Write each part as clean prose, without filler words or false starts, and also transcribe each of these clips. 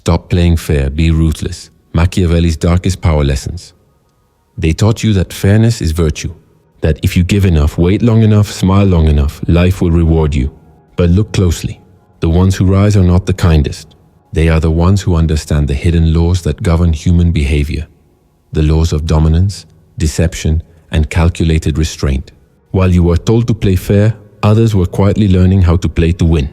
Stop playing fair, be ruthless. Machiavelli's darkest power lessons. They taught you that fairness is virtue, that if you give enough, wait long enough, smile long enough, life will reward you. But look closely. The ones who rise are not the kindest. They are the ones who understand the hidden laws that govern human behavior. The laws of dominance, deception, and calculated restraint. While you were told to play fair, others were quietly learning how to play to win.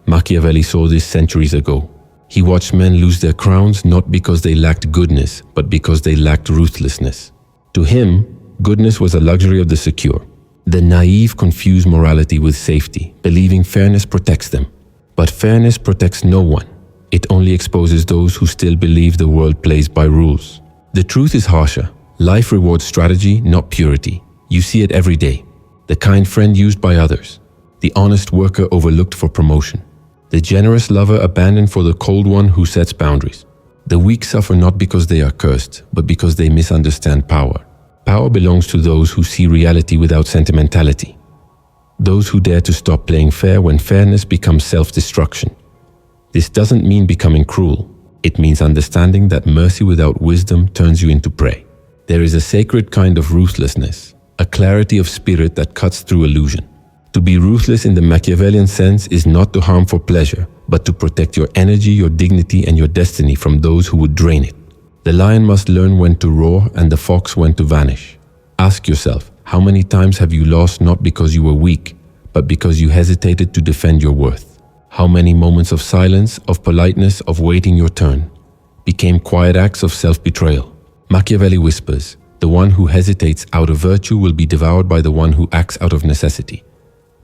Machiavelli saw this centuries ago. He watched men lose their crowns not because they lacked goodness, but because they lacked ruthlessness. To him, goodness was a luxury of the secure. The naive confuse morality with safety, believing fairness protects them. But fairness protects no one. It only exposes those who still believe the world plays by rules. The truth is harsher. Life rewards strategy, not purity. You see it every day. The kind friend used by others. The honest worker overlooked for promotion. The generous lover abandoned for the cold one who sets boundaries. The weak suffer not because they are cursed, but because they misunderstand power. Power belongs to those who see reality without sentimentality. Those who dare to stop playing fair when fairness becomes self-destruction. This doesn't mean becoming cruel. It means understanding that mercy without wisdom turns you into prey. There is a sacred kind of ruthlessness, a clarity of spirit that cuts through illusion. To be ruthless in the Machiavellian sense is not to harm for pleasure, but to protect your energy, your dignity, and your destiny from those who would drain it. The lion must learn when to roar and the fox when to vanish. Ask yourself, how many times have you lost not because you were weak, but because you hesitated to defend your worth? How many moments of silence, of politeness, of waiting your turn, became quiet acts of self-betrayal? Machiavelli whispers, the one who hesitates out of virtue will be devoured by the one who acts out of necessity.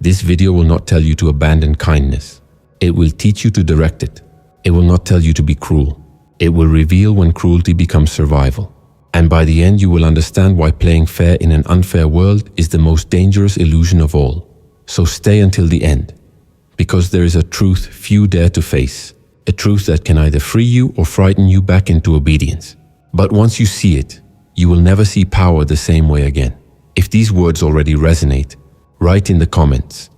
This video will not tell you to abandon kindness. It will teach you to direct it. It will not tell you to be cruel. It will reveal when cruelty becomes survival. And by the end, you will understand why playing fair in an unfair world is the most dangerous illusion of all. So stay until the end, because there is a truth few dare to face, a truth that can either free you or frighten you back into obedience. But once you see it, you will never see power the same way again. If these words already resonate, write in the comments,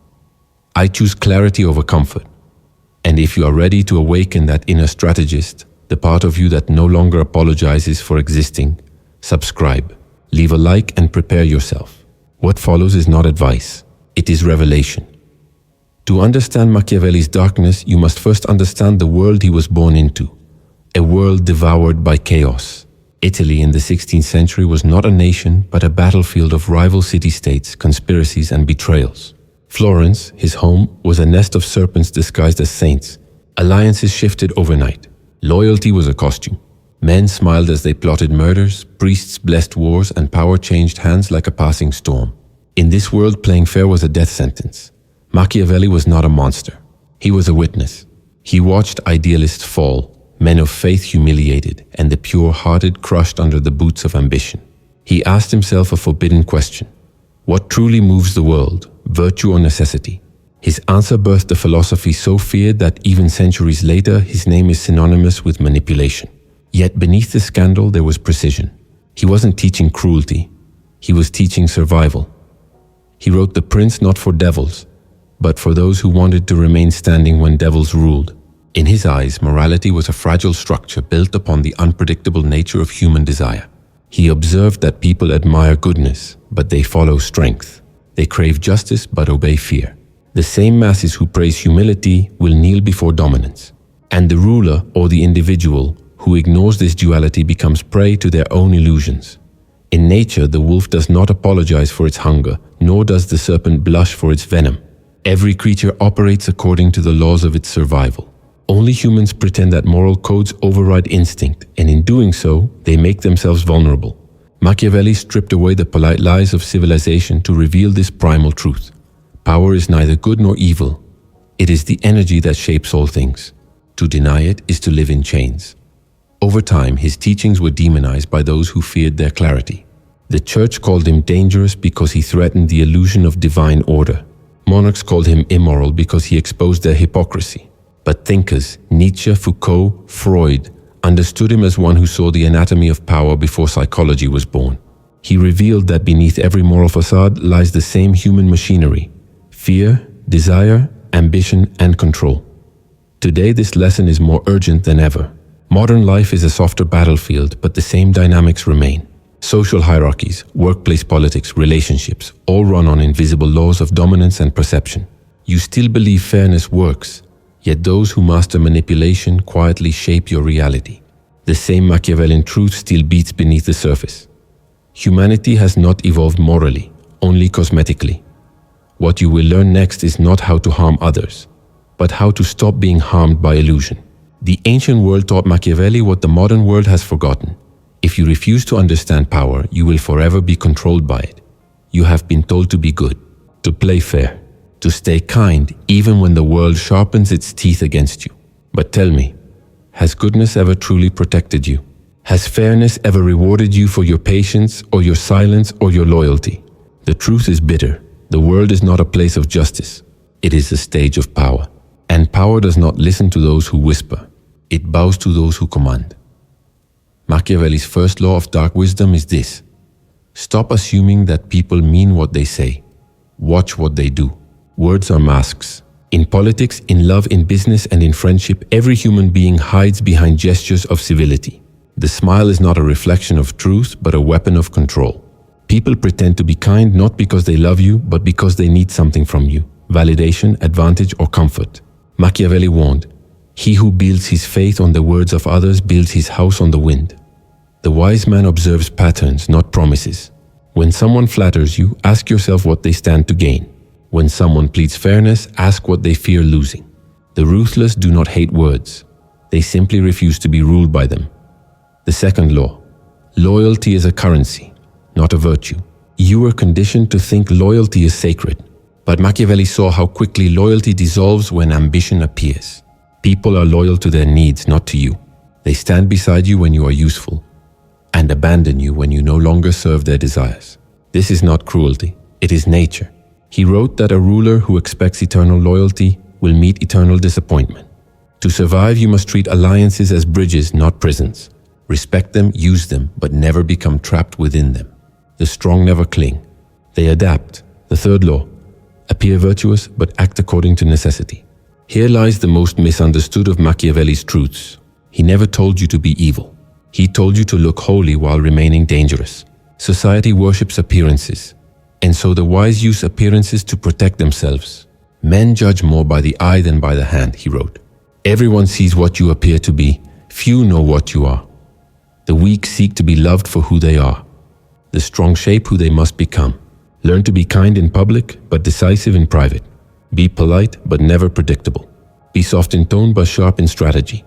I choose clarity over comfort. And if you are ready to awaken that inner strategist, the part of you that no longer apologizes for existing, subscribe, leave a like and prepare yourself. What follows is not advice, it is revelation. To understand Machiavelli's darkness, you must first understand the world he was born into, a world devoured by chaos. Italy in the 16th century was not a nation, but a battlefield of rival city-states, conspiracies, and betrayals. Florence, his home, was a nest of serpents disguised as saints. Alliances shifted overnight. Loyalty was a costume. Men smiled as they plotted murders, priests blessed wars, and power changed hands like a passing storm. In this world, playing fair was a death sentence. Machiavelli was not a monster. He was a witness. He watched idealists fall, men of faith humiliated, and the pure-hearted crushed under the boots of ambition. He asked himself a forbidden question. What truly moves the world, virtue or necessity? His answer birthed a philosophy so feared that even centuries later, his name is synonymous with manipulation. Yet beneath the scandal, there was precision. He wasn't teaching cruelty. He was teaching survival. He wrote The Prince not for devils, but for those who wanted to remain standing when devils ruled. In his eyes, morality was a fragile structure built upon the unpredictable nature of human desire. He observed that people admire goodness, but they follow strength. They crave justice, but obey fear. The same masses who praise humility will kneel before dominance. And the ruler or the individual who ignores this duality becomes prey to their own illusions. In nature, the wolf does not apologize for its hunger, nor does the serpent blush for its venom. Every creature operates according to the laws of its survival. Only humans pretend that moral codes override instinct, and in doing so, they make themselves vulnerable. Machiavelli stripped away the polite lies of civilization to reveal this primal truth. Power is neither good nor evil. It is the energy that shapes all things. To deny it is to live in chains. Over time, his teachings were demonized by those who feared their clarity. The church called him dangerous because he threatened the illusion of divine order. Monarchs called him immoral because he exposed their hypocrisy. But thinkers, Nietzsche, Foucault, Freud, understood him as one who saw the anatomy of power before psychology was born. He revealed that beneath every moral facade lies the same human machinery: fear, desire, ambition, and control. Today, this lesson is more urgent than ever. Modern life is a softer battlefield, but the same dynamics remain. Social hierarchies, workplace politics, relationships, all run on invisible laws of dominance and perception. You still believe fairness works, yet those who master manipulation quietly shape your reality. The same Machiavellian truth still beats beneath the surface. Humanity has not evolved morally, only cosmetically. What you will learn next is not how to harm others, but how to stop being harmed by illusion. The ancient world taught Machiavelli what the modern world has forgotten. If you refuse to understand power, you will forever be controlled by it. You have been told to be good, to play fair, to stay kind even when the world sharpens its teeth against you. But tell me, has goodness ever truly protected you? Has fairness ever rewarded you for your patience or your silence or your loyalty? The truth is bitter. The world is not a place of justice. It is a stage of power. And power does not listen to those who whisper. It bows to those who command. Machiavelli's first law of dark wisdom is this: stop assuming that people mean what they say. Watch what they do. Words are masks. In politics, in love, in business, and in friendship, every human being hides behind gestures of civility. The smile is not a reflection of truth, but a weapon of control. People pretend to be kind not because they love you, but because they need something from you: validation, advantage, or comfort. Machiavelli warned, "He who builds his faith on the words of others builds his house on the wind." The wise man observes patterns, not promises. When someone flatters you, ask yourself what they stand to gain. When someone pleads fairness, ask what they fear losing. The ruthless do not hate words. They simply refuse to be ruled by them. The second law: loyalty is a currency, not a virtue. You were conditioned to think loyalty is sacred, but Machiavelli saw how quickly loyalty dissolves when ambition appears. People are loyal to their needs, not to you. They stand beside you when you are useful, and abandon you when you no longer serve their desires. This is not cruelty, it is nature. He wrote that a ruler who expects eternal loyalty will meet eternal disappointment. To survive, you must treat alliances as bridges, not prisons. Respect them, use them, but never become trapped within them. The strong never cling. They adapt. The third law: appear virtuous, but act according to necessity. Here lies the most misunderstood of Machiavelli's truths. He never told you to be evil. He told you to look holy while remaining dangerous. Society worships appearances, and so the wise use appearances to protect themselves. Men judge more by the eye than by the hand, he wrote. Everyone sees what you appear to be. Few know what you are. The weak seek to be loved for who they are. The strong shape who they must become. Learn to be kind in public, but decisive in private. Be polite, but never predictable. Be soft in tone, but sharp in strategy.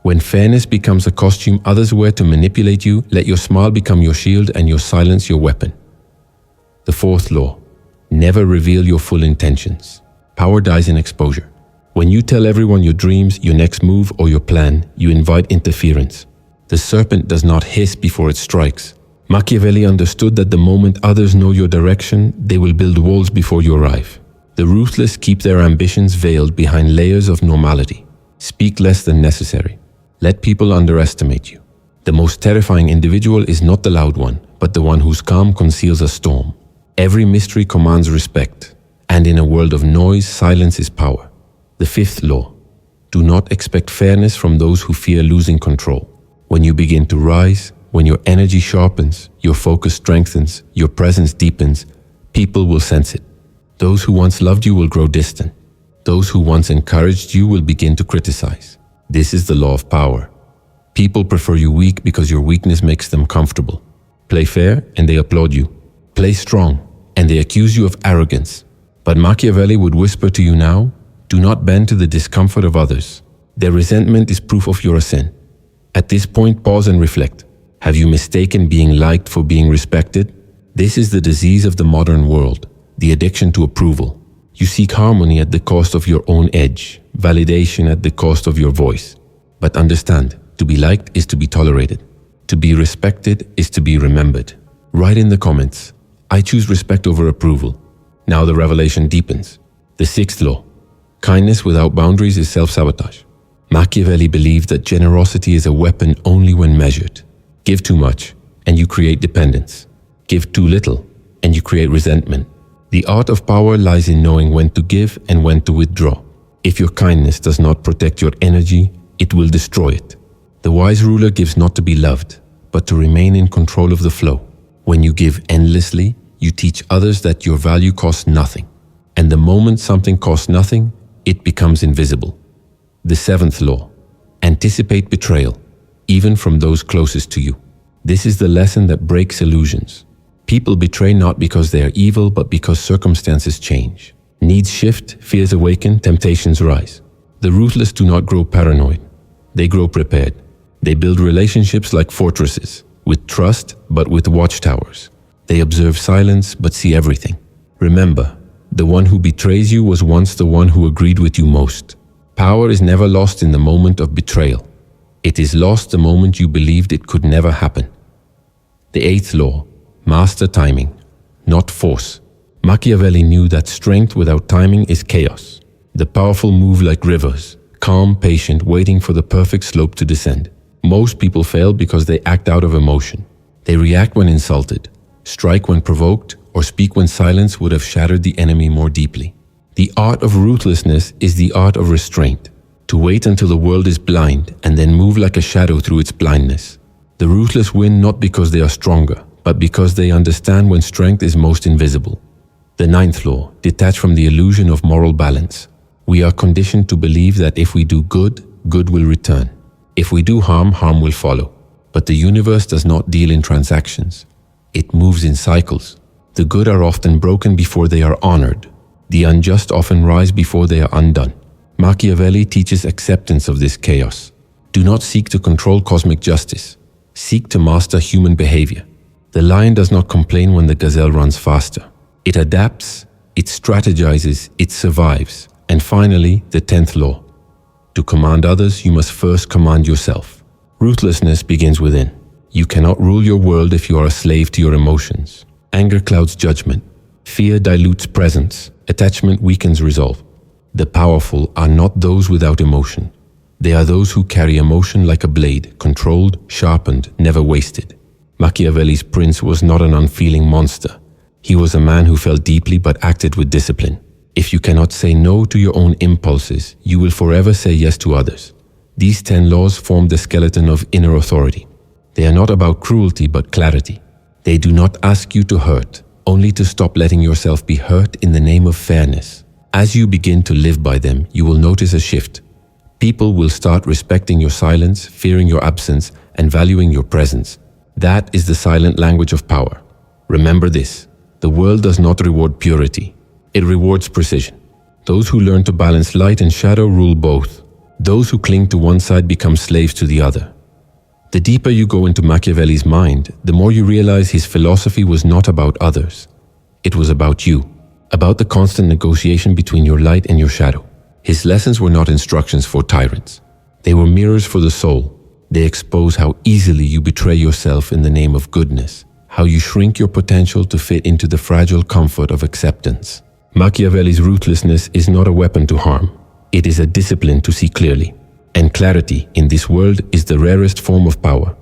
When fairness becomes a costume others wear to manipulate you, let your smile become your shield and your silence your weapon. The fourth law: never reveal your full intentions. Power dies in exposure. When you tell everyone your dreams, your next move, or your plan, you invite interference. The serpent does not hiss before it strikes. Machiavelli understood that the moment others know your direction, they will build walls before you arrive. The ruthless keep their ambitions veiled behind layers of normality. Speak less than necessary. Let people underestimate you. The most terrifying individual is not the loud one, but the one whose calm conceals a storm. Every mystery commands respect, and in a world of noise, silence is power. The fifth law: do not expect fairness from those who fear losing control. When you begin to rise, when your energy sharpens, your focus strengthens, your presence deepens, people will sense it. Those who once loved you will grow distant. Those who once encouraged you will begin to criticize. This is the law of power. People prefer you weak because your weakness makes them comfortable. Play fair and they applaud you. Play strong and they accuse you of arrogance. But Machiavelli would whisper to you now, do not bend to the discomfort of others. Their resentment is proof of your sin. At this point, pause and reflect. Have you mistaken being liked for being respected? This is the disease of the modern world, the addiction to approval. You seek harmony at the cost of your own edge, validation at the cost of your voice. But understand, to be liked is to be tolerated. To be respected is to be remembered. Write in the comments, I choose respect over approval. Now the revelation deepens. The sixth law: kindness without boundaries is self-sabotage. Machiavelli believed that generosity is a weapon only when measured. Give too much, and you create dependence. Give too little, and you create resentment. The art of power lies in knowing when to give and when to withdraw. If your kindness does not protect your energy, it will destroy it. The wise ruler gives not to be loved, but to remain in control of the flow. When you give endlessly, you teach others that your value costs nothing. And the moment something costs nothing, it becomes invisible. The seventh law: anticipate betrayal, even from those closest to you. This is the lesson that breaks illusions. People betray not because they are evil, but because circumstances change. Needs shift, fears awaken, temptations rise. The ruthless do not grow paranoid. They grow prepared. They build relationships like fortresses, with trust but with watchtowers. They observe silence but see everything. Remember, the one who betrays you was once the one who agreed with you most. Power is never lost in the moment of betrayal. It is lost the moment you believed it could never happen. The eighth law: master timing, not force. Machiavelli knew that strength without timing is chaos. The powerful move like rivers, calm, patient, waiting for the perfect slope to descend. Most people fail because they act out of emotion. They react when insulted, strike when provoked, or speak when silence would have shattered the enemy more deeply. The art of ruthlessness is the art of restraint, to wait until the world is blind and then move like a shadow through its blindness. The ruthless win not because they are stronger, but because they understand when strength is most invisible. The ninth law: detach from the illusion of moral balance. We are conditioned to believe that if we do good, good will return. If we do harm, harm will follow. But the universe does not deal in transactions. It moves in cycles. The good are often broken before they are honored. The unjust often rise before they are undone. Machiavelli teaches acceptance of this chaos. Do not seek to control cosmic justice. Seek to master human behavior. The lion does not complain when the gazelle runs faster. It adapts, it strategizes, it survives. And finally, the 10th law: to command others, you must first command yourself. Ruthlessness begins within. You cannot rule your world if you are a slave to your emotions. Anger clouds judgment. Fear dilutes presence. Attachment weakens resolve. The powerful are not those without emotion. They are those who carry emotion like a blade, controlled, sharpened, never wasted. Machiavelli's prince was not an unfeeling monster. He was a man who felt deeply but acted with discipline. If you cannot say no to your own impulses, you will forever say yes to others. These 10 laws form the skeleton of inner authority. They are not about cruelty but clarity. They do not ask you to hurt, only to stop letting yourself be hurt in the name of fairness. As you begin to live by them, you will notice a shift. People will start respecting your silence, fearing your absence, and valuing your presence. That is the silent language of power. Remember this: the world does not reward purity. It rewards precision. Those who learn to balance light and shadow rule both. Those who cling to one side become slaves to the other. The deeper you go into Machiavelli's mind, the more you realize his philosophy was not about others. It was about you, about the constant negotiation between your light and your shadow. His lessons were not instructions for tyrants. They were mirrors for the soul. They expose how easily you betray yourself in the name of goodness, how you shrink your potential to fit into the fragile comfort of acceptance. Machiavelli's ruthlessness is not a weapon to harm. It is a discipline to see clearly. And clarity in this world is the rarest form of power.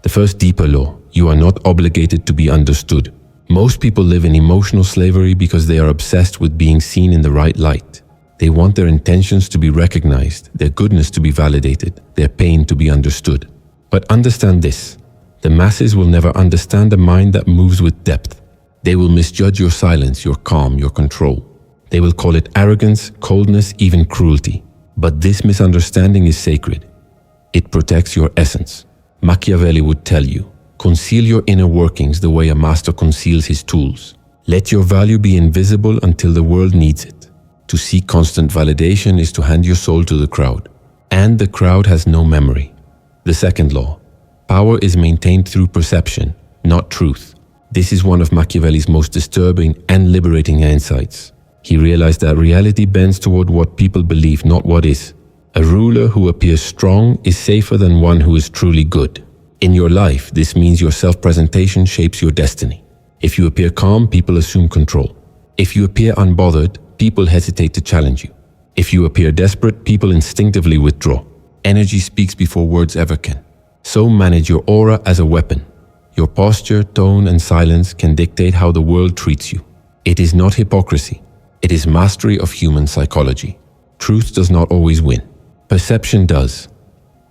The first deeper law: you are not obligated to be understood. Most people live in emotional slavery because they are obsessed with being seen in the right light. They want their intentions to be recognized, their goodness to be validated, their pain to be understood. But understand this: the masses will never understand a mind that moves with depth. They will misjudge your silence, your calm, your control. They will call it arrogance, coldness, even cruelty. But this misunderstanding is sacred. It protects your essence. Machiavelli would tell you, conceal your inner workings the way a master conceals his tools. Let your value be invisible until the world needs it. To seek constant validation is to hand your soul to the crowd. And the crowd has no memory. The second law: power is maintained through perception, not truth. This is one of Machiavelli's most disturbing and liberating insights. He realized that reality bends toward what people believe, not what is. A ruler who appears strong is safer than one who is truly good. In your life, this means your self-presentation shapes your destiny. If you appear calm, people assume control. If you appear unbothered, people hesitate to challenge you. If you appear desperate, people instinctively withdraw. Energy speaks before words ever can. So manage your aura as a weapon. Your posture, tone, and silence can dictate how the world treats you. It is not hypocrisy. It is mastery of human psychology. Truth does not always win. Perception does.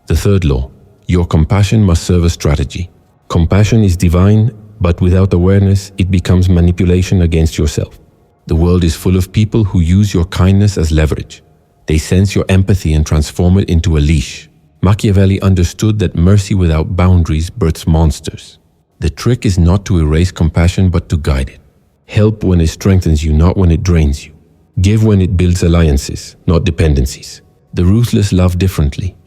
The third law: Your compassion must serve a strategy. Compassion is divine, but without awareness, it becomes manipulation against yourself. The world is full of people who use your kindness as leverage. They sense your empathy and transform it into a leash. Machiavelli understood that mercy without boundaries births monsters. The trick is not to erase compassion, but to guide it. Help when it strengthens you, not when it drains you. Give when it builds alliances, not dependencies. The ruthless love differently.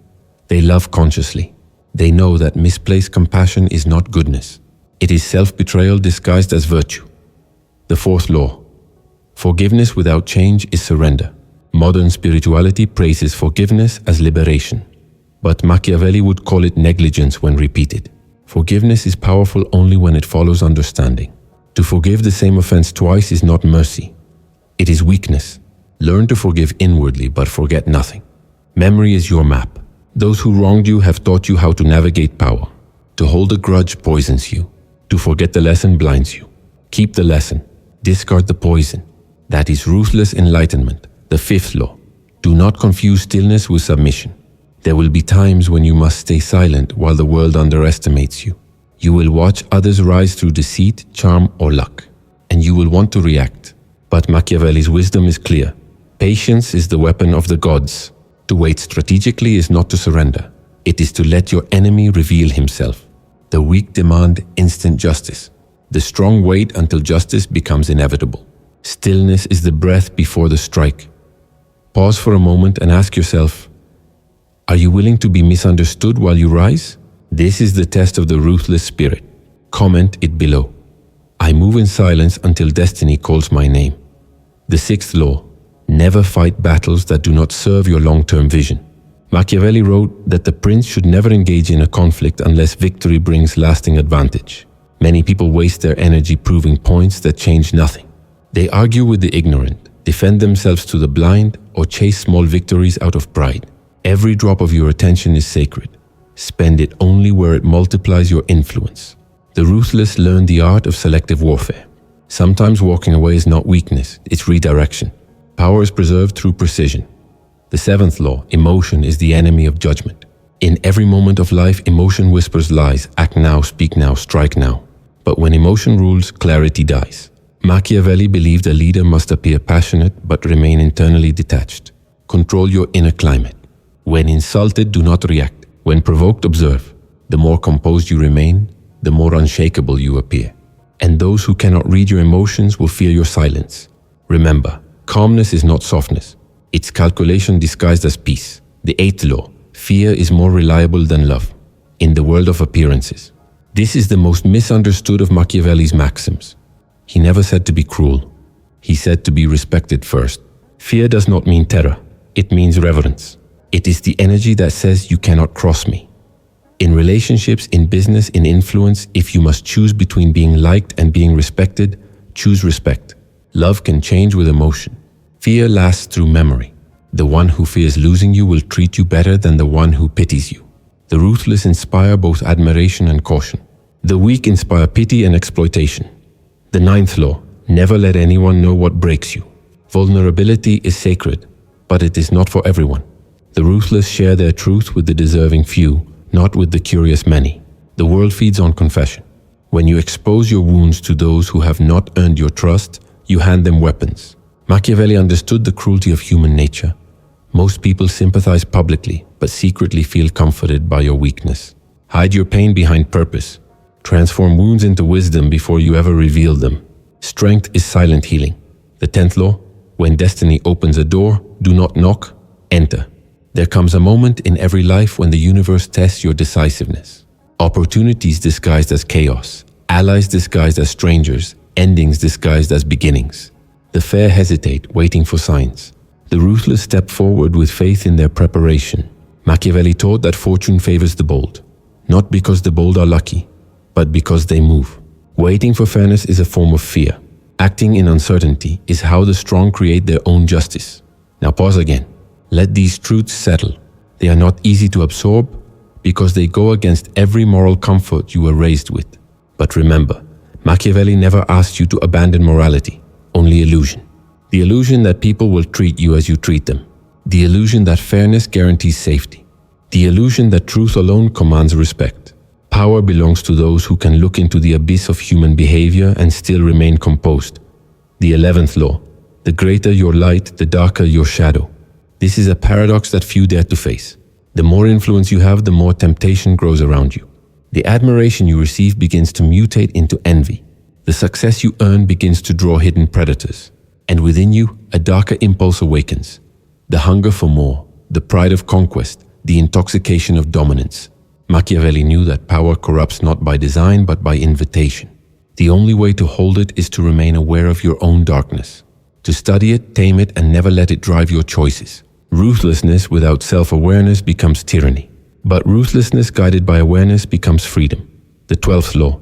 They love consciously. They know that misplaced compassion is not goodness. It is self-betrayal disguised as virtue. The fourth law. Forgiveness without change is surrender. Modern spirituality praises forgiveness as liberation. But Machiavelli would call it negligence when repeated. Forgiveness is powerful only when it follows understanding. To forgive the same offense twice is not mercy. It is weakness. Learn to forgive inwardly, but forget nothing. Memory is your map. Those who wronged you have taught you how to navigate power. To hold a grudge poisons you. To forget the lesson blinds you. Keep the lesson. Discard the poison. That is ruthless enlightenment. The fifth law. Do not confuse stillness with submission. There will be times when you must stay silent while the world underestimates you. You will watch others rise through deceit, charm, or luck, and you will want to react. But Machiavelli's wisdom is clear. Patience is the weapon of the gods. To wait strategically is not to surrender. It is to let your enemy reveal himself. The weak demand instant justice. The strong wait until justice becomes inevitable. Stillness is the breath before the strike. Pause for a moment and ask yourself, are you willing to be misunderstood while you rise? This is the test of the ruthless spirit. Comment it below. I move in silence until destiny calls my name. The sixth law. Never fight battles that do not serve your long-term vision. Machiavelli wrote that the prince should never engage in a conflict unless victory brings lasting advantage. Many people waste their energy proving points that change nothing. They argue with the ignorant, defend themselves to the blind, or chase small victories out of pride. Every drop of your attention is sacred. Spend it only where it multiplies your influence. The ruthless learn the art of selective warfare. Sometimes walking away is not weakness, it's redirection. Power is preserved through precision. The seventh law, emotion is the enemy of judgment. In every moment of life, emotion whispers lies. Act now, speak now, strike now. But when emotion rules, clarity dies. Machiavelli believed a leader must appear passionate but remain internally detached. Control your inner climate. When insulted, do not react. When provoked, observe. The more composed you remain, the more unshakable you appear. And those who cannot read your emotions will fear your silence. Remember, calmness is not softness. It's calculation disguised as peace. The eighth law. Fear is more reliable than love. In the world of appearances. This is the most misunderstood of Machiavelli's maxims. He never said to be cruel. He said to be respected first. Fear does not mean terror. It means reverence. It is the energy that says you cannot cross me. In relationships, in business, in influence, if you must choose between being liked and being respected, choose respect. Love can change with emotion. Fear lasts through memory. The one who fears losing you will treat you better than the one who pities you. The ruthless inspire both admiration and caution. The weak inspire pity and exploitation. The ninth law, never let anyone know what breaks you. Vulnerability is sacred, but it is not for everyone. The ruthless share their truth with the deserving few, not with the curious many. The world feeds on confession. When you expose your wounds to those who have not earned your trust, you hand them weapons. Machiavelli understood the cruelty of human nature. Most people sympathize publicly, but secretly feel comforted by your weakness. Hide your pain behind purpose. Transform wounds into wisdom before you ever reveal them. Strength is silent healing. The 10th law, when destiny opens a door, do not knock, enter. There comes a moment in every life when the universe tests your decisiveness. Opportunities disguised as chaos, allies disguised as strangers, endings disguised as beginnings. The fair hesitate, waiting for signs. The ruthless step forward with faith in their preparation. Machiavelli taught that fortune favors the bold, not because the bold are lucky, but because they move. Waiting for fairness is a form of fear. Acting in uncertainty is how the strong create their own justice. Now pause again. Let these truths settle. They are not easy to absorb because they go against every moral comfort you were raised with. But remember, Machiavelli never asked you to abandon morality, only illusion. The illusion that people will treat you as you treat them. The illusion that fairness guarantees safety. The illusion that truth alone commands respect. Power belongs to those who can look into the abyss of human behavior and still remain composed. The 11th law. The greater your light, the darker your shadow. This is a paradox that few dare to face. The more influence you have, the more temptation grows around you. The admiration you receive begins to mutate into envy. The success you earn begins to draw hidden predators. And within you, a darker impulse awakens. The hunger for more, the pride of conquest, the intoxication of dominance. Machiavelli knew that power corrupts not by design but by invitation. The only way to hold it is to remain aware of your own darkness. To study it, tame it, and never let it drive your choices. Ruthlessness without self-awareness becomes tyranny. But ruthlessness guided by awareness becomes freedom. The 12th law.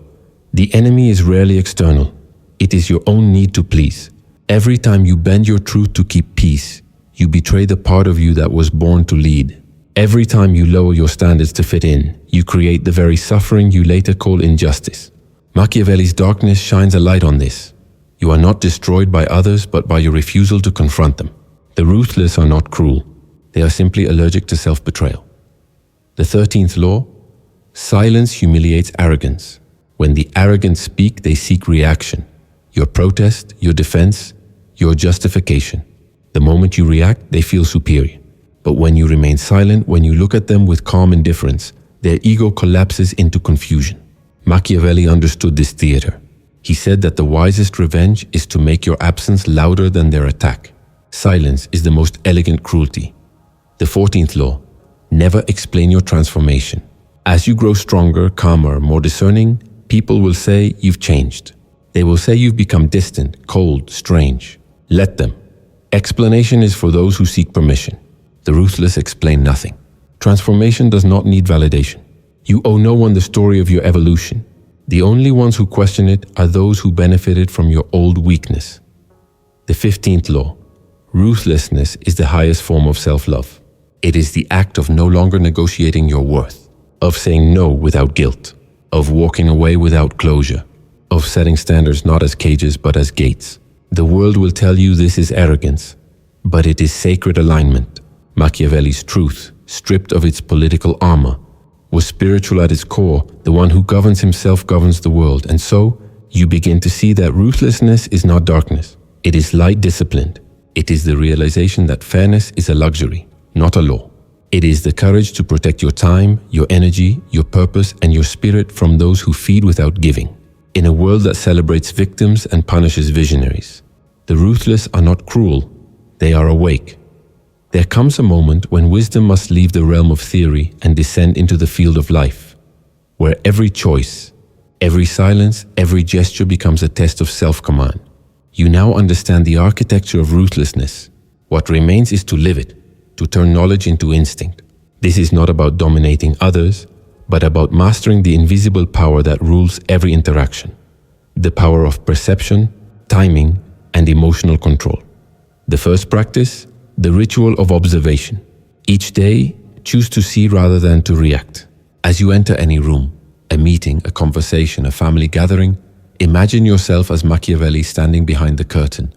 The enemy is rarely external. It is your own need to please. Every time you bend your truth to keep peace, you betray the part of you that was born to lead. Every time you lower your standards to fit in, you create the very suffering you later call injustice. Machiavelli's darkness shines a light on this. You are not destroyed by others, but by your refusal to confront them. The ruthless are not cruel. They are simply allergic to self-betrayal. The 13th law. Silence humiliates arrogance. When the arrogant speak, they seek reaction. Your protest, your defense, your justification. The moment you react, they feel superior. But when you remain silent, when you look at them with calm indifference, their ego collapses into confusion. Machiavelli understood this theater. He said that the wisest revenge is to make your absence louder than their attack. Silence is the most elegant cruelty. The 14th law. Never explain your transformation. As you grow stronger, calmer, more discerning, people will say you've changed. They will say you've become distant, cold, strange. Let them. Explanation is for those who seek permission. The ruthless explain nothing. Transformation does not need validation. You owe no one the story of your evolution. The only ones who question it are those who benefited from your old weakness. The 15th law. Ruthlessness is the highest form of self-love. It is the act of no longer negotiating your worth, of saying no without guilt, of walking away without closure, of setting standards not as cages but as gates. The world will tell you this is arrogance, but it is sacred alignment. Machiavelli's truth, stripped of its political armor, was spiritual at its core. The one who governs himself governs the world, and so you begin to see that ruthlessness is not darkness. It is light disciplined. It is the realization that fairness is a luxury, not a law. It is the courage to protect your time, your energy, your purpose, and your spirit from those who feed without giving. In a world that celebrates victims and punishes visionaries, the ruthless are not cruel, they are awake. There comes a moment when wisdom must leave the realm of theory and descend into the field of life, where every choice, every silence, every gesture becomes a test of self-command. You now understand the architecture of ruthlessness. What remains is to live it, to turn knowledge into instinct. This is not about dominating others, but about mastering the invisible power that rules every interaction. The power of perception, timing, and emotional control. The first practice, the ritual of observation. Each day, choose to see rather than to react. As you enter any room, a meeting, a conversation, a family gathering, imagine yourself as Machiavelli standing behind the curtain,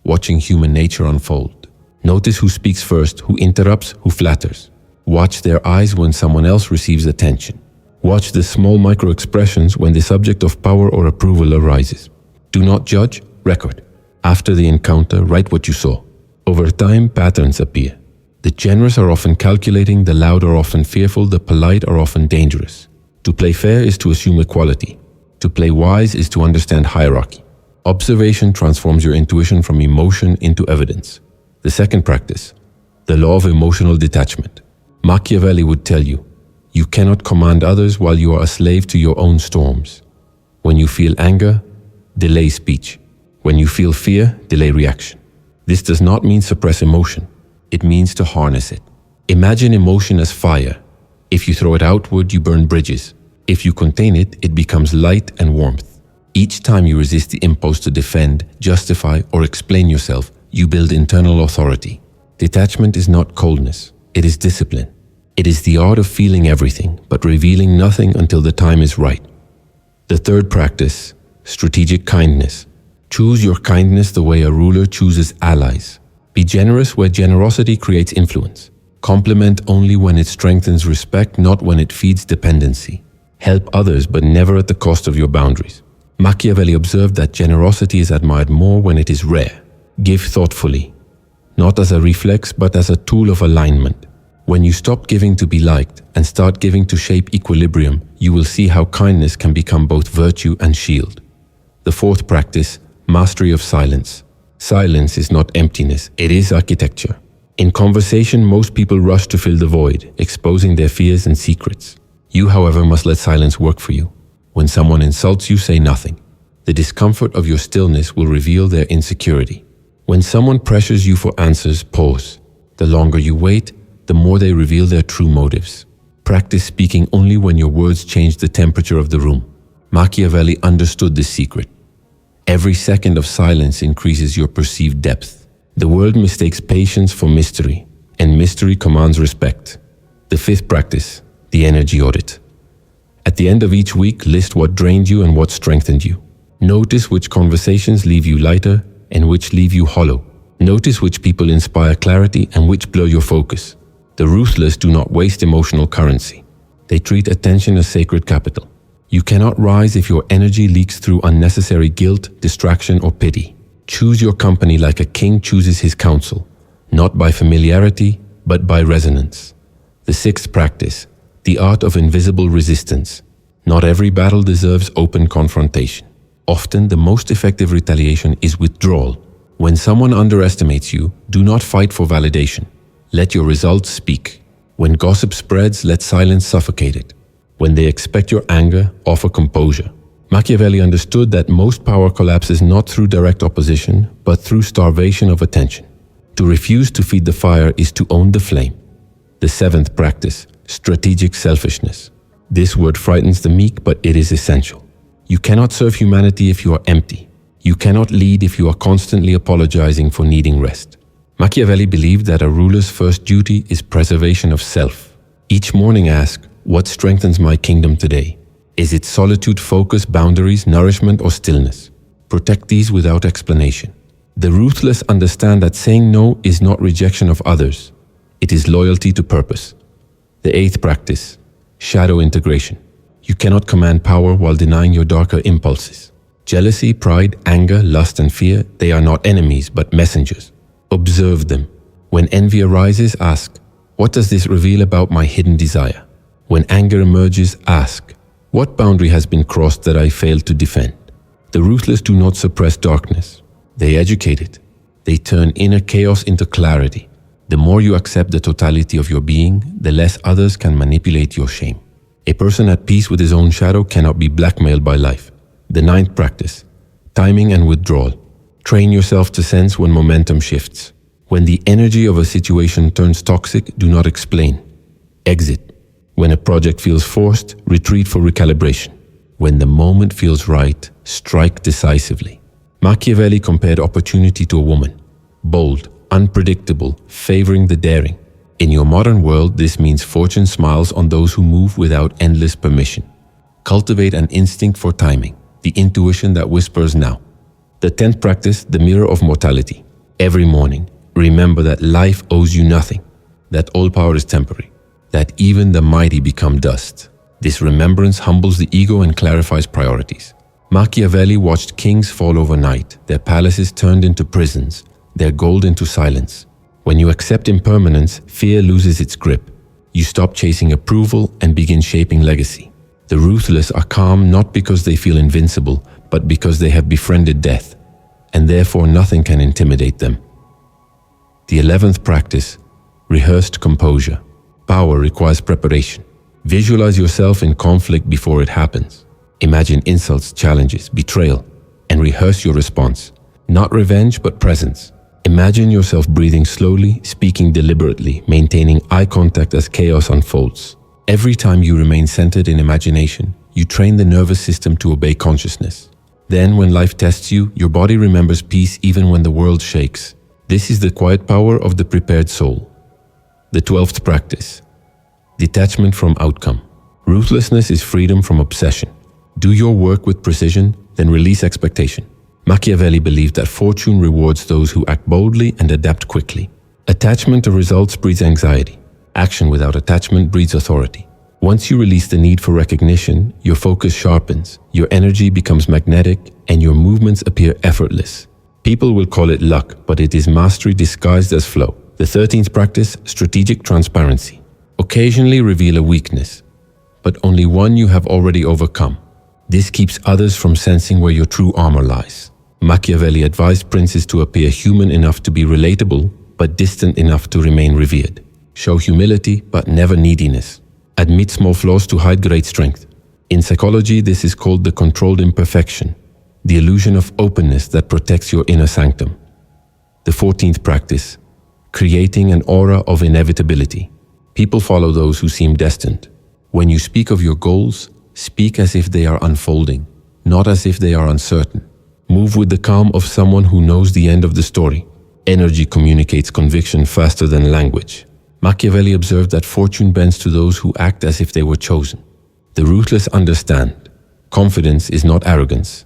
watching human nature unfold. Notice who speaks first, who interrupts, who flatters. Watch their eyes when someone else receives attention. Watch the small micro-expressions when the subject of power or approval arises. Do not judge, record. After the encounter, write what you saw. Over time, patterns appear. The generous are often calculating, the loud are often fearful, the polite are often dangerous. To play fair is to assume equality. To play wise is to understand hierarchy. Observation transforms your intuition from emotion into evidence. The second practice, the law of emotional detachment. Machiavelli would tell you, you cannot command others while you are a slave to your own storms. When you feel anger, delay speech. When you feel fear, delay reaction. This does not mean suppress emotion. It means to harness it. Imagine emotion as fire. If you throw it outward, you burn bridges. If you contain it, it becomes light and warmth. Each time you resist the impulse to defend, justify, or explain yourself, you build internal authority. Detachment is not coldness. It is discipline. It is the art of feeling everything, but revealing nothing until the time is right. The third practice, strategic kindness. Choose your kindness the way a ruler chooses allies. Be generous where generosity creates influence. Compliment only when it strengthens respect, not when it feeds dependency. Help others, but never at the cost of your boundaries. Machiavelli observed that generosity is admired more when it is rare. Give thoughtfully, not as a reflex, but as a tool of alignment. When you stop giving to be liked and start giving to shape equilibrium, you will see how kindness can become both virtue and shield. The fourth practice, mastery of silence. Silence is not emptiness, it is architecture. In conversation, most people rush to fill the void, exposing their fears and secrets. You, however, must let silence work for you. When someone insults you, say nothing. The discomfort of your stillness will reveal their insecurity. When someone pressures you for answers, pause. The longer you wait, the more they reveal their true motives. Practice speaking only when your words change the temperature of the room. Machiavelli understood this secret. Every second of silence increases your perceived depth. The world mistakes patience for mystery, and mystery commands respect. The fifth practice, the energy audit. At the end of each week, list what drained you and what strengthened you. Notice which conversations leave you lighter and which leave you hollow. Notice which people inspire clarity and which blur your focus. The ruthless do not waste emotional currency. They treat attention as sacred capital. You cannot rise if your energy leaks through unnecessary guilt, distraction, or pity. Choose your company like a king chooses his counsel, not by familiarity, but by resonance. The sixth practice, the art of invisible resistance. Not every battle deserves open confrontation. Often, the most effective retaliation is withdrawal. When someone underestimates you, do not fight for validation. Let your results speak. When gossip spreads, let silence suffocate it. When they expect your anger, offer composure. Machiavelli understood that most power collapses not through direct opposition, but through starvation of attention. To refuse to feed the fire is to own the flame. The seventh practice, strategic selfishness. This word frightens the meek, but it is essential. You cannot serve humanity if you are empty. You cannot lead if you are constantly apologizing for needing rest. Machiavelli believed that a ruler's first duty is preservation of self. Each morning ask, what strengthens my kingdom today? Is it solitude, focus, boundaries, nourishment, or stillness? Protect these without explanation. The ruthless understand that saying no is not rejection of others. It is loyalty to purpose. The eighth practice, shadow integration. You cannot command power while denying your darker impulses. Jealousy, pride, anger, lust, and fear, they are not enemies, but messengers. Observe them. When envy arises, ask, what does this reveal about my hidden desire? When anger emerges, ask, what boundary has been crossed that I failed to defend? The ruthless do not suppress darkness. They educate it. They turn inner chaos into clarity. The more you accept the totality of your being, the less others can manipulate your shame. A person at peace with his own shadow cannot be blackmailed by life. The ninth practice, timing and withdrawal. Train yourself to sense when momentum shifts. When the energy of a situation turns toxic, do not explain. Exit. When a project feels forced, retreat for recalibration. When the moment feels right, strike decisively. Machiavelli compared opportunity to a woman. Bold, unpredictable, favoring the daring. In your modern world, this means fortune smiles on those who move without endless permission. Cultivate an instinct for timing, the intuition that whispers now. The 10th practice, the mirror of mortality. Every morning, remember that life owes you nothing, that all power is temporary, that even the mighty become dust. This remembrance humbles the ego and clarifies priorities. Machiavelli watched kings fall overnight, their palaces turned into prisons, their gold into silence. When you accept impermanence, fear loses its grip. You stop chasing approval and begin shaping legacy. The ruthless are calm not because they feel invincible, but because they have befriended death, and therefore nothing can intimidate them. The 11th practice, rehearsed composure. Power requires preparation. Visualize yourself in conflict before it happens. Imagine insults, challenges, betrayal, and rehearse your response. Not revenge, but presence. Imagine yourself breathing slowly, speaking deliberately, maintaining eye contact as chaos unfolds. Every time you remain centered in imagination, you train the nervous system to obey consciousness. Then, when life tests you, your body remembers peace even when the world shakes. This is the quiet power of the prepared soul. The 12th practice, detachment from outcome. Ruthlessness is freedom from obsession. Do your work with precision, then release expectation. Machiavelli believed that fortune rewards those who act boldly and adapt quickly. Attachment to results breeds anxiety. Action without attachment breeds authority. Once you release the need for recognition, your focus sharpens, your energy becomes magnetic, and your movements appear effortless. People will call it luck, but it is mastery disguised as flow. The 13th practice, strategic transparency. Occasionally reveal a weakness, but only one you have already overcome. This keeps others from sensing where your true armor lies. Machiavelli advised princes to appear human enough to be relatable, but distant enough to remain revered. Show humility, but never neediness. Admit small flaws to hide great strength. In psychology, this is called the controlled imperfection, the illusion of openness that protects your inner sanctum. The 14th practice, creating an aura of inevitability. People follow those who seem destined. When you speak of your goals, speak as if they are unfolding, not as if they are uncertain. Move with the calm of someone who knows the end of the story. Energy communicates conviction faster than language. Machiavelli observed that fortune bends to those who act as if they were chosen. The ruthless understand. Confidence is not arrogance.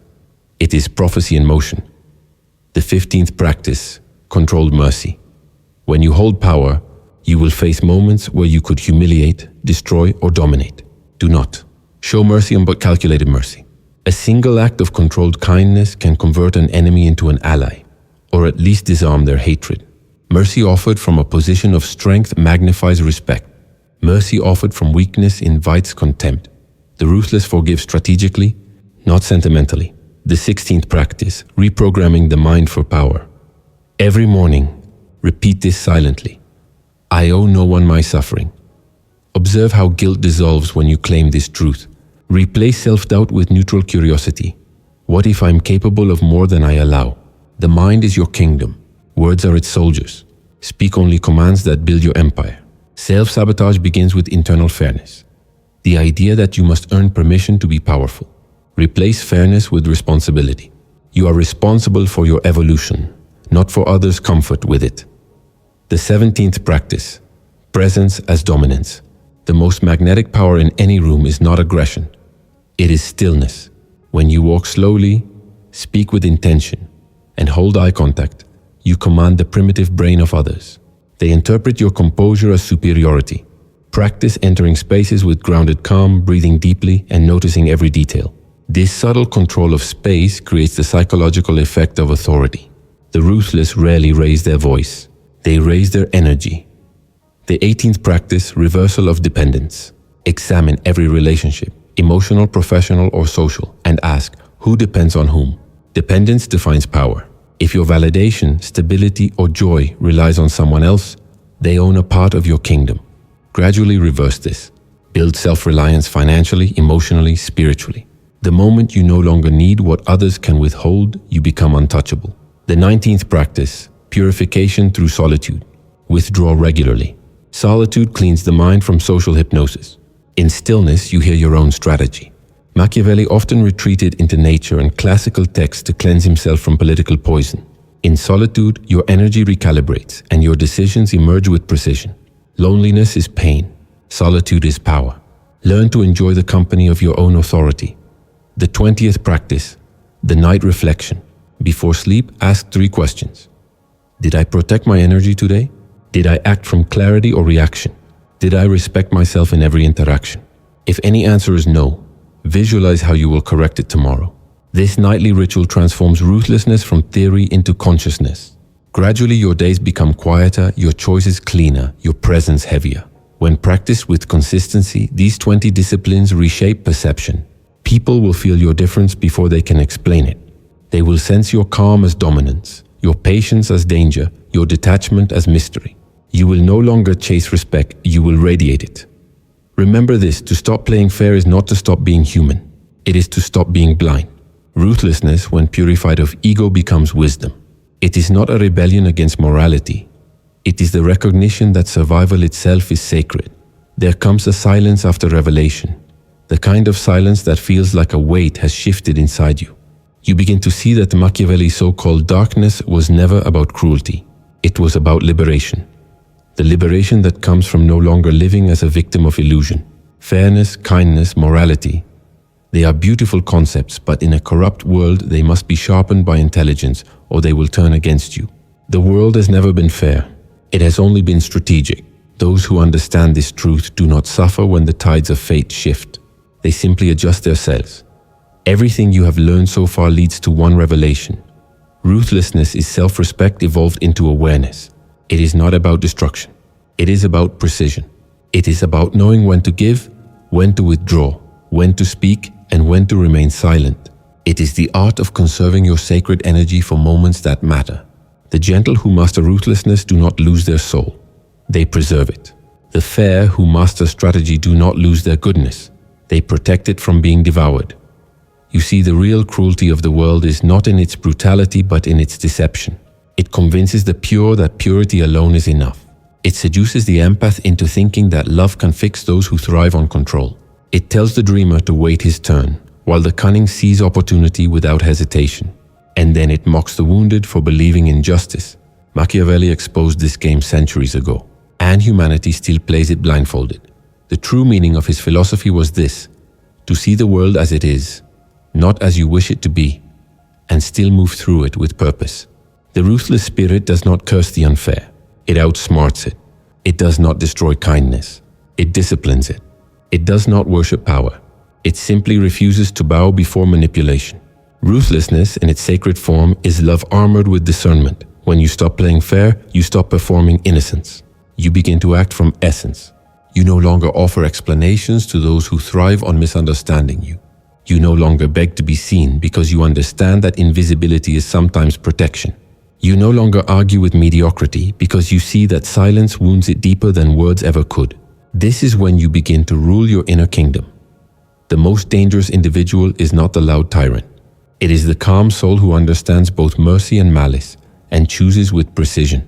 It is prophecy in motion. The 15th practice, controlled mercy. When you hold power, you will face moments where you could humiliate, destroy, or dominate. Do not. Show mercy but calculated mercy. A single act of controlled kindness can convert an enemy into an ally, or at least disarm their hatred. Mercy offered from a position of strength magnifies respect. Mercy offered from weakness invites contempt. The ruthless forgive strategically, not sentimentally. The 16th practice, reprogramming the mind for power. Every morning, repeat this silently. I owe no one my suffering. Observe how guilt dissolves when you claim this truth. Replace self-doubt with neutral curiosity. What if I'm capable of more than I allow? The mind is your kingdom. Words are its soldiers. Speak only commands that build your empire. Self-sabotage begins with internal fairness. The idea that you must earn permission to be powerful. Replace fairness with responsibility. You are responsible for your evolution, not for others' comfort with it. The 17th practice, presence as dominance. The most magnetic power in any room is not aggression. It is stillness. When you walk slowly, speak with intention, and hold eye contact, you command the primitive brain of others. They interpret your composure as superiority. Practice entering spaces with grounded calm, breathing deeply, and noticing every detail. This subtle control of space creates the psychological effect of authority. The ruthless rarely raise their voice. They raise their energy. The 18th practice, reversal of dependence. Examine every relationship, emotional, professional, or social, and ask, who depends on whom? Dependence defines power. If your validation, stability, or joy relies on someone else, they own a part of your kingdom. Gradually reverse this. Build self-reliance financially, emotionally, spiritually. The moment you no longer need what others can withhold, you become untouchable. The 19th practice, purification through solitude. Withdraw regularly. Solitude cleans the mind from social hypnosis. In stillness, you hear your own strategy. Machiavelli often retreated into nature and classical texts to cleanse himself from political poison. In solitude, your energy recalibrates and your decisions emerge with precision. Loneliness is pain. Solitude is power. Learn to enjoy the company of your own authority. The 20th practice, the night reflection. Before sleep, ask 3 questions. Did I protect my energy today? Did I act from clarity or reaction? Did I respect myself in every interaction? If any answer is no, visualize how you will correct it tomorrow. This nightly ritual transforms ruthlessness from theory into consciousness. Gradually, your days become quieter, your choices cleaner, your presence heavier. When practiced with consistency, these 20 disciplines reshape perception. People will feel your difference before they can explain it. They will sense your calm as dominance, your patience as danger, your detachment as mystery. You will no longer chase respect, you will radiate it. Remember this, to stop playing fair is not to stop being human. It is to stop being blind. Ruthlessness, when purified of ego, becomes wisdom. It is not a rebellion against morality. It is the recognition that survival itself is sacred. There comes a silence after revelation, the kind of silence that feels like a weight has shifted inside you. You begin to see that Machiavelli's so-called darkness was never about cruelty. It was about liberation. The liberation that comes from no longer living as a victim of illusion. Fairness, kindness, morality. They are beautiful concepts, but in a corrupt world, they must be sharpened by intelligence, or they will turn against you. The world has never been fair. It has only been strategic. Those who understand this truth do not suffer when the tides of fate shift. They simply adjust their sails. Everything you have learned so far leads to one revelation. Ruthlessness is self-respect evolved into awareness. It is not about destruction. It is about precision. It is about knowing when to give, when to withdraw, when to speak, and when to remain silent. It is the art of conserving your sacred energy for moments that matter. The gentle who master ruthlessness do not lose their soul. They preserve it. The fair who master strategy do not lose their goodness. They protect it from being devoured. You see, the real cruelty of the world is not in its brutality but in its deception. It convinces the pure that purity alone is enough. It seduces the empath into thinking that love can fix those who thrive on control. It tells the dreamer to wait his turn, while the cunning sees opportunity without hesitation. And then it mocks the wounded for believing in justice. Machiavelli exposed this game centuries ago, and humanity still plays it blindfolded. The true meaning of his philosophy was this: to see the world as it is, not as you wish it to be, and still move through it with purpose. The ruthless spirit does not curse the unfair. It outsmarts it. It does not destroy kindness. It disciplines it. It does not worship power. It simply refuses to bow before manipulation. Ruthlessness in its sacred form is love armored with discernment. When you stop playing fair, you stop performing innocence. You begin to act from essence. You no longer offer explanations to those who thrive on misunderstanding you. You no longer beg to be seen because you understand that invisibility is sometimes protection. You no longer argue with mediocrity because you see that silence wounds it deeper than words ever could. This is when you begin to rule your inner kingdom. The most dangerous individual is not the loud tyrant. It is the calm soul who understands both mercy and malice and chooses with precision.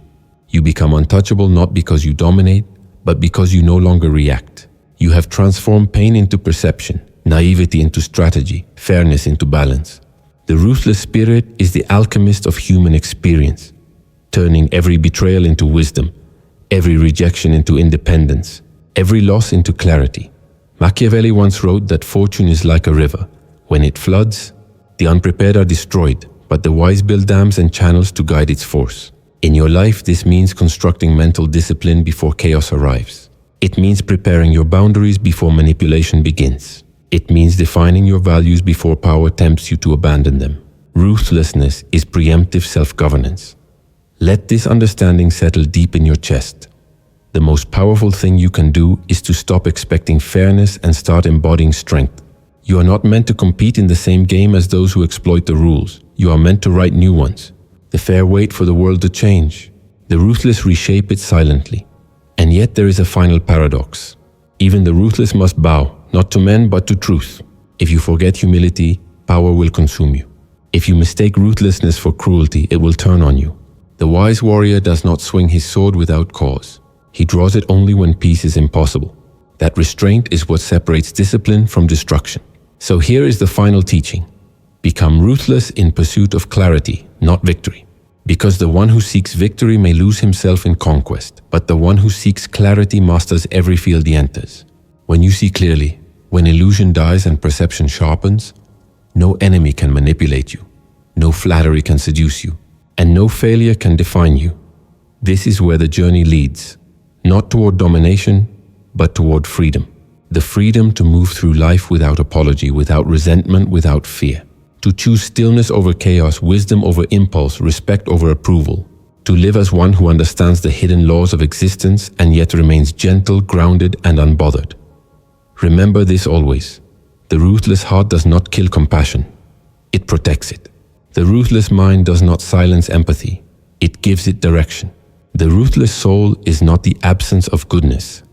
You become untouchable not because you dominate, but because you no longer react. You have transformed pain into perception, naivety into strategy, fairness into balance. The ruthless spirit is the alchemist of human experience, turning every betrayal into wisdom, every rejection into independence, every loss into clarity. Machiavelli once wrote that fortune is like a river. When it floods, the unprepared are destroyed, but the wise build dams and channels to guide its force. In your life, this means constructing mental discipline before chaos arrives. It means preparing your boundaries before manipulation begins. It means defining your values before power tempts you to abandon them. Ruthlessness is preemptive self-governance. Let this understanding settle deep in your chest. The most powerful thing you can do is to stop expecting fairness and start embodying strength. You are not meant to compete in the same game as those who exploit the rules. You are meant to write new ones. The fair wait for the world to change. The ruthless reshape it silently. And yet there is a final paradox. Even the ruthless must bow, not to men but to truth. If you forget humility, power will consume you. If you mistake ruthlessness for cruelty, it will turn on you. The wise warrior does not swing his sword without cause. He draws it only when peace is impossible. That restraint is what separates discipline from destruction. So here is the final teaching. Become ruthless in pursuit of clarity, not victory. Because the one who seeks victory may lose himself in conquest, but the one who seeks clarity masters every field he enters. When you see clearly, when illusion dies and perception sharpens, no enemy can manipulate you, no flattery can seduce you, and no failure can define you. This is where the journey leads, not toward domination, but toward freedom. The freedom to move through life without apology, without resentment, without fear. To choose stillness over chaos, wisdom over impulse, respect over approval. To live as one who understands the hidden laws of existence and yet remains gentle, grounded, and unbothered. Remember this always. The ruthless heart does not kill compassion. It protects it. The ruthless mind does not silence empathy. It gives it direction. The ruthless soul is not the absence of goodness.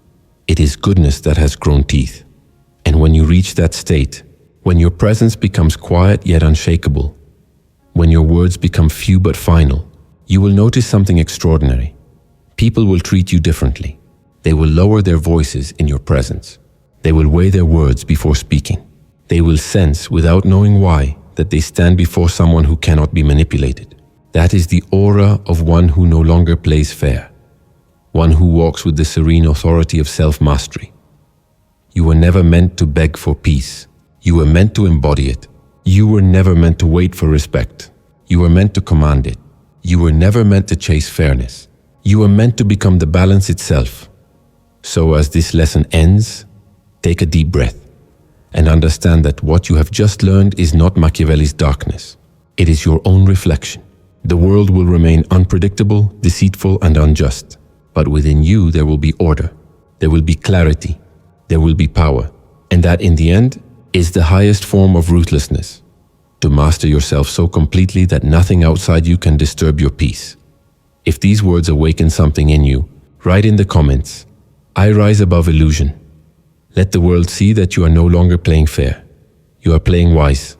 It is goodness that has grown teeth. And when you reach that state, when your presence becomes quiet yet unshakable, when your words become few but final, you will notice something extraordinary. People will treat you differently. They will lower their voices in your presence. They will weigh their words before speaking. They will sense, without knowing why, that they stand before someone who cannot be manipulated. That is the aura of one who no longer plays fair, one who walks with the serene authority of self-mastery. You were never meant to beg for peace. You were meant to embody it. You were never meant to wait for respect. You were meant to command it. You were never meant to chase fairness. You were meant to become the balance itself. So as this lesson ends, take a deep breath and understand that what you have just learned is not Machiavelli's darkness. It is your own reflection. The world will remain unpredictable, deceitful, and unjust. But within you there will be order, there will be clarity, there will be power. And that in the end is the highest form of ruthlessness. To master yourself so completely that nothing outside you can disturb your peace. If these words awaken something in you, write in the comments, "I rise above illusion." Let the world see that you are no longer playing fair. You are playing wise.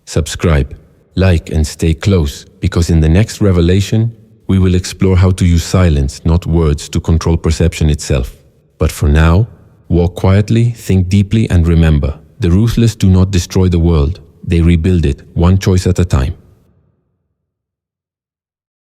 Subscribe, like, and stay close, because in the next revelation, we will explore how to use silence, not words, to control perception itself. But for now, walk quietly, think deeply, and remember, the ruthless do not destroy the world. They rebuild it, one choice at a time.